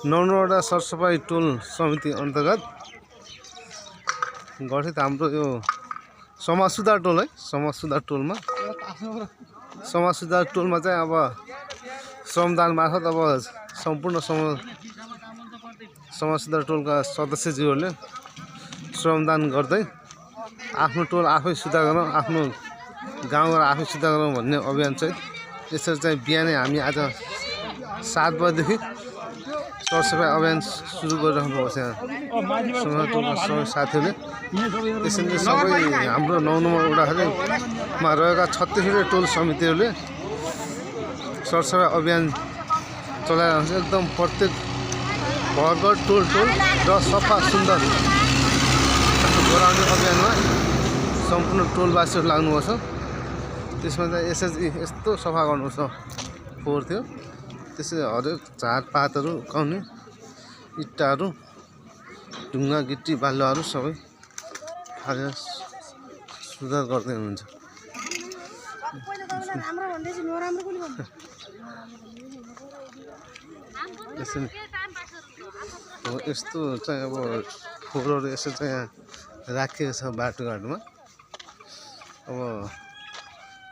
नौवटा सरसफाई टोल समिति अन्तर्गत गठित हाम्रो यो समाज सुधार टोल है। समाज सुधार टोलमा चाहिँ अब श्रमदान मार्फत अब सम्पूर्ण समाज सुधार टोलका सदस्यज्यूहरूले श्रमदान गर्दै आफ्नो टोल आफै सुधार गरौँ, आफ्नो गाउँघर आफै सुधार गरौँ भन्ने अभियान चाहिँ यसरी चाहिँ बिहानै हामी आज 7 बजेदेखि सरसफाइ अभियान सुरु गरिराख्नु भएको छ। समाज टोलका सबै साथीहरूले त्यसैले सबै हाम्रो 9 नम्बर वडामा रहेका 36वटा टोल समितिहरूले सरसफाइ अभियान चलाइरहेको छ। एकदम प्रत्येक घर टोल र सफा सुन्दर गराउने अभियानमा सम्पूर्ण टोलवासीहरू लाग्नुपर्छ। त्यसमा चाहिँ एसएचजी यस्तो सफा गर्नुपर्छ फोहोर थियो, त्यसै हरेक झारपातहरू उकाउने, इट्टाहरू, ढुङ्गा गिट्टी बालुवाहरू सबै हालेर सुधार गर्दै हुनुहुन्छ। यस्तो चाहिँ अब फोहोरहरू यसो चाहिँ यहाँ राखिएको छ बाटोघाटोमा। अब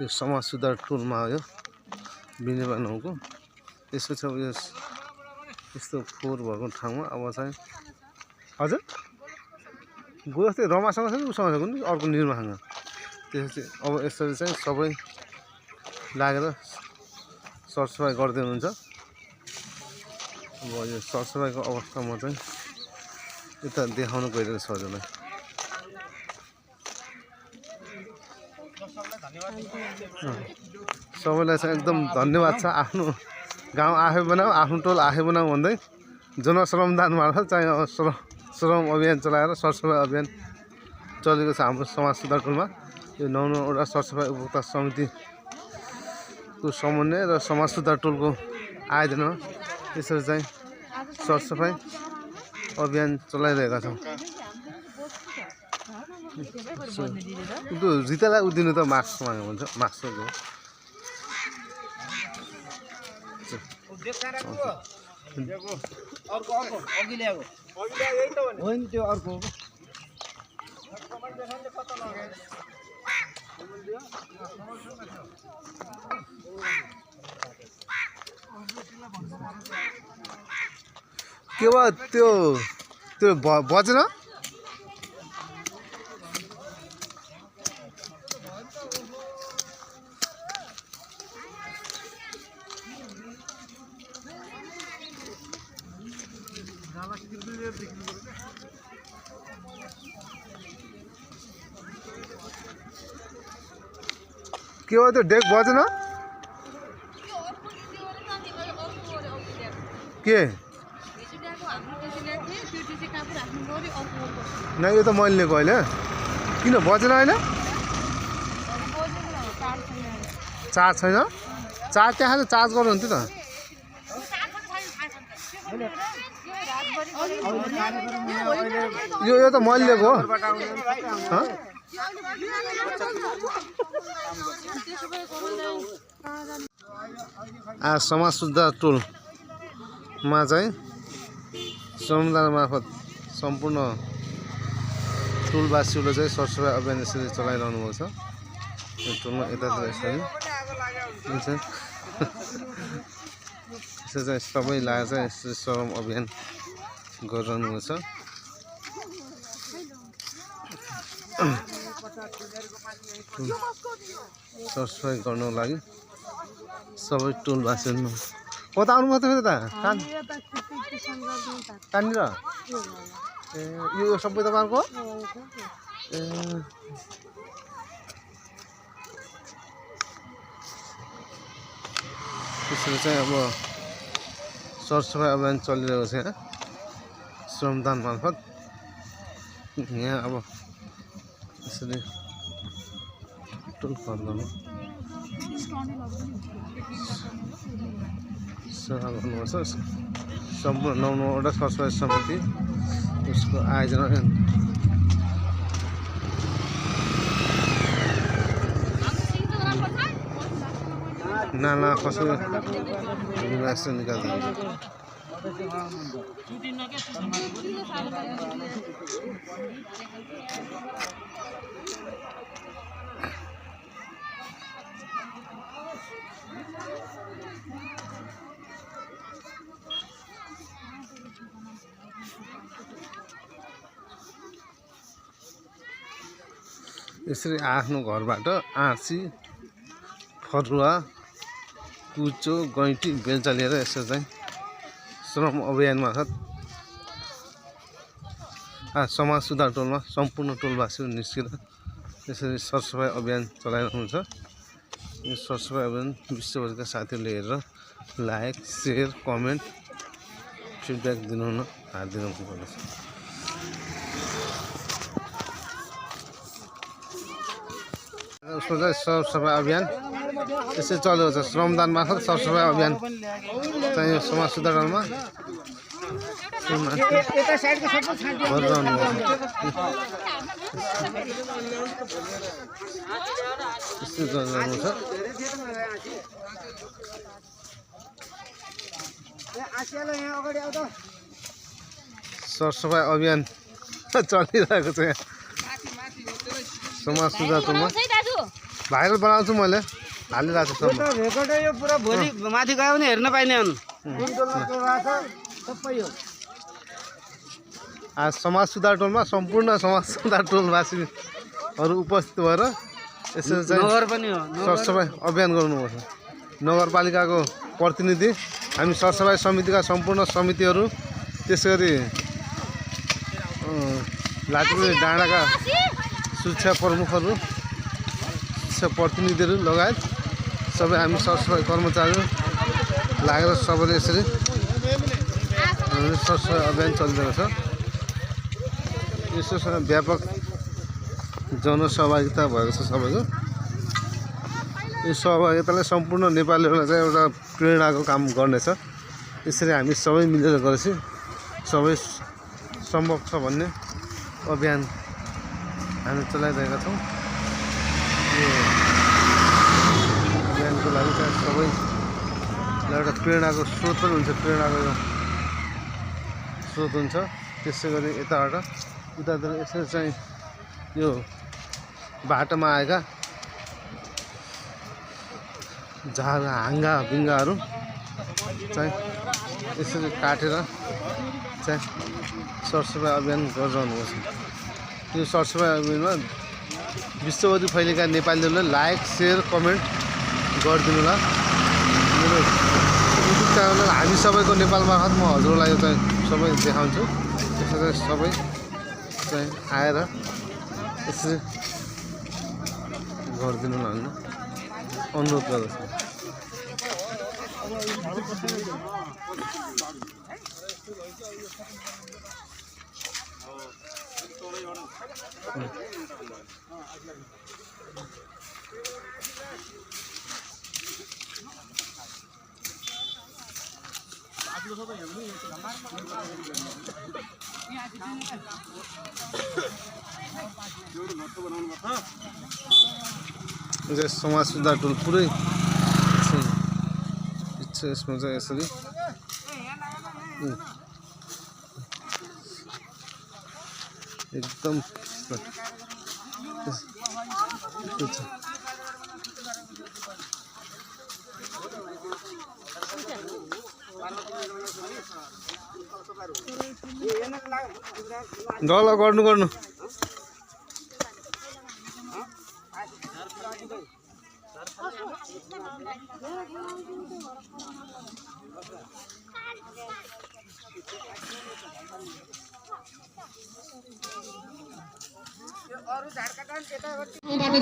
यो समाज सुधार टोलमा हो, यो बिनेबा 9को। त्यसपछि अब यस्तो फोहोर भएको ठाउँमा अब चाहिँ हजुर गयो जस्तै रमासँग छ कि उसँग छ कुनै अर्को निर्मासँग। त्यसपछि अब यसरी चाहिँ सबै लागेर सरसफाइ गर्दै हुनुहुन्छ। अब यो सरसफाइको अवस्थामा चाहिँ यता देखाउनु गइरहेको छ हजुरलाई। सबैलाई चाहिँ एकदम धन्यवाद छ। आफ्नो गाउँ आफै बनाऊ, आफ्नो टोल आफै बनाऊ भन्दै जनश्रमदान मार्फत चाहिँ श्रम अभियान चलाएर सरसफाइ अभियान चलेको छ हाम्रो समाज सुधार टोलमा। यो 9 नम्बरवटा सरसफाइ उपभोक्ता समितिको समन्वय र समाज सुधार टोलको आयोजनामा यसरी चाहिँ सरसफाइ अभियान चलाइरहेका छौँ। रितालाई उदिनु त मास्क माग्यो भन्छ, मास्क हो। के भयो त्यो बजेन? के हो त्यो डेक बजेन के? न यो त मैले लिएको अहिले। किन बजेन अहिले? चार्ज छैन? चार्ज त्यहाँ चार्ज गर्नु हुन्थ्यो त। यो त मैले लिएको हो। समाज सुधार टोलमा चाहिँ श्रमदान मार्फत सम्पूर्ण टोलवासीहरूले चाहिँ सरसफाइ अभियान यसरी चलाइरहनु भएको छ। यो टोलमा यतातिर यसरी चाहिँ सबै लागेर चाहिँ यसरी श्रम अभियान गरिरहनु भएको छ। सरसफाइ गर्नको लागि सबै टोलवासीहरू कता आउनुभयो त फेरि त? कहाँनिर? ए यो सबै तपाईँहरूको? ए त्यसरी चाहिँ अब सरसफाइ अभियान चलिरहेको छ यहाँ श्रमदान मार्फत। यहाँ अब यसरी टोल फर्काउनु सफा गर्नुपर्छ। सम्पूर्ण 9 नम्बरवटा सरसफाइ समिति उसको आयोजना नाला खसेर रास्ता निकाल्दिन्छ यसरी आफ्नो घरबाट आँसी फरुवा कुचो गैँटी बेल्चा लिएर यसो चाहिँ श्रम अभियान मार्फत समाज सुधार टोलमा सम्पूर्ण टोलवासीहरू निस्केर यसरी सरसफाइ अभियान चलाइरहनुहुन्छ। यो सरसफाइ अभियान विश्वभरिका साथीहरूले हेरेर लाइक सेयर कमेन्ट फिडब्याक दिनुहुन हार्दिक अनुरोध गर्दछु। उसको चाहिँ सरसफाइ अभियान यसै चलेको छ। श्रमदान मार्फत सरसफाइ अभियान चाहिँ समाज सुधार टोलमा सरसफाइ अभियान चलिरहेको छ यहाँ समाज सुधार टोलमा। भाइरल बनाउँछु मैले हालिरहेको छु। यो पुरा भोलि माथि गयो भने हेर्न पाइने हुन्। आज समाज सुधार टोलमा सम्पूर्ण समाज सुधार टोलवासीहरू उपस्थित भएर यसरी चाहिँ सरसफाइ अभियान गर्नुपर्छ। नगरपालिकाको प्रतिनिधि हामी सरसफाइ समितिका सम्पूर्ण समितिहरू त्यसै गरी लाटुकोटी डाँडाका सुरक्षा प्रमुखहरू प्रतिनिधिहरू लगायत सबै हामी सरसफाइ कर्मचारीहरू लागेर सबैले यसरी सरसफाइ अभियान चलिरहेको छ। यसोसँग व्यापक जनसहभागिता भएको छ सबैको। यो सहभागिताले सम्पूर्ण नेपालीहरूलाई चाहिँ एउटा प्रेरणाको काम गर्नेछ। यसरी हामी सबै मिलेर गरेपछि सबै सम्भव छ भन्ने अभियान हामी चलाइरहेका छौँ। यो अभियानको लागि चाहिँ सबैलाई एउटा प्रेरणाको स्रोत पनि हुन्छ, प्रेरणाको स्रोत हुन्छ। त्यसै गरी यताबाट उतातिर यसरी चाहिँ यो बाटोमा आएका झार हाँगा बिङ्गाहरू चाहिँ यसरी काटेर चाहिँ सरसफाइ अभियान गरिरहनुपर्छ। यो सरसफाइ अभियानमा विश्वभरि फैलिएका नेपालीहरूले लाइक सेयर कमेन्ट गरिदिनु होला। मेरो युट्युब च्यानलमा हामी सबैको नेपाल मार्फत म हजुरलाई यो चाहिँ सबै देखाउँछु। त्यसरी सबै चाहिँ आएर यसरी गरिदिनु होला भन्ने अनुरोध गर्दछु। समाज सुधार टोल पुरै इच्छा यसमा चाहिँ यसरी एकदम डल गर्नु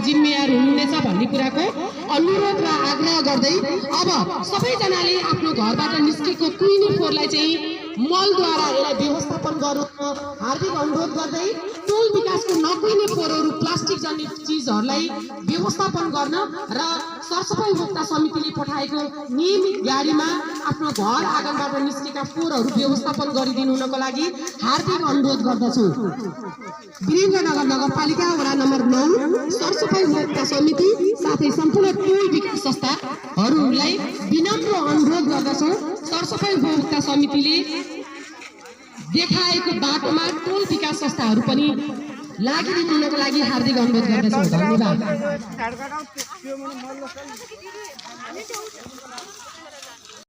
जिम्मेवार हुनुहुनेछ भन्ने कुराको अनुरोध र आग्रह गर्दै अब सबैजनाले आफ्नो घरबाट निस्केको कुइनी फोहोरलाई चाहिँ मलद्वारा यसलाई व्यवस्थापन गर्नु हार्दिक अनुरोध गर्दै टोल विकासको नकुइने फोहोरहरू प्लास्टिक जन्य चिजहरूलाई व्यवस्थापन गर्न र सरसफाइ उपभोक्ता समितिले पठाएको नियमित गाडीमा आफ्नो घर आँगनबाट निस्केका फोहोरहरू व्यवस्थापन गरिदिनु हुनको लागि हार्दिक अनुरोध गर्दछु। वीरेन्द्रनगर नगरपालिका वडा नम्बर 9 सरसफाइ उपभोक्ता समिति साथै सम्पूर्ण टोल विकास संस्थाहरूलाई विनम्र अनुरोध गर्दछौँ, सरसफाइ उपभोक्ता समितिले देखाएको बाटोमा टोल विकास संस्थाहरू पनि लागिदिनुको लागि हार्दिक अनुरोध गर्दछौँ। धन्यवाद।